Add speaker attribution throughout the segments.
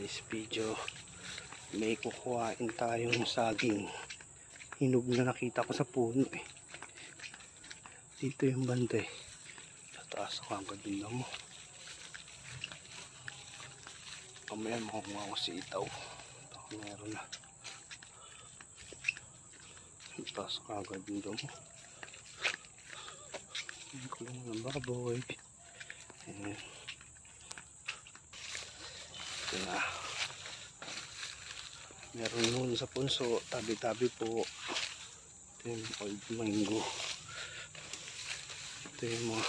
Speaker 1: today's video may kukuhain tayong saging hinog na nakita ko sa puno eh. Dito yung banda eh, sa taas ako ang kadinda mo. Mamaya makakuha ko si itaw. Ito meron na sa taas ako ang kadinda mo. Ang kulong ng baboy. Ayan. Ito na. Meron nun sa punso, tabi-tabi po. Ito yung old mango. Ito yung mga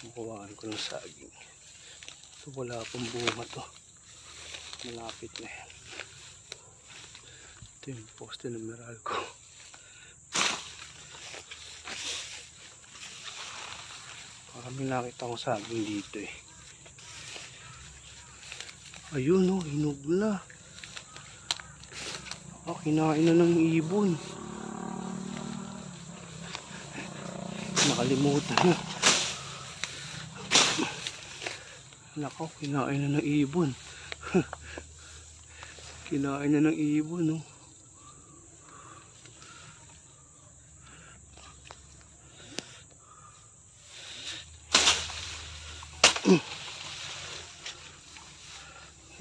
Speaker 1: makuhaan ko ng saging. Ito wala pong bunga to. Malapit na yan. Ito yung poste ng Meralco. Parang may nakita akong saging dito eh. Ayun o, hinog na. Kinain na ng ibon. Nakalimutan na. Nako, kinain na ng ibon. Kinain na ng ibon, no.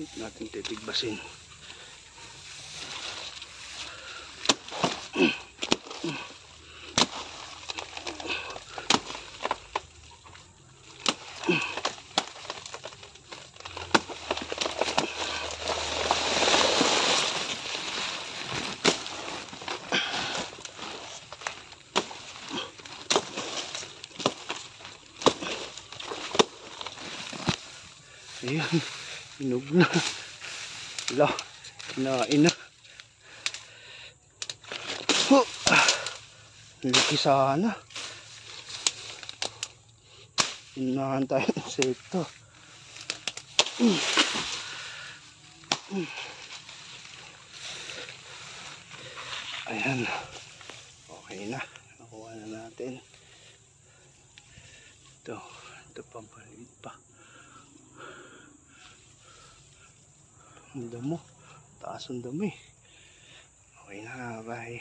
Speaker 1: Hindi natin titigbasin. Ayan, hinog na. Wala, kinain na. Laki sana. Hinahan tayo ng insekto. Ayan. Okay na. Nakuha na natin. Ito pampaliit pa. Ang damo. Taas ang damo eh. Okay na, bye.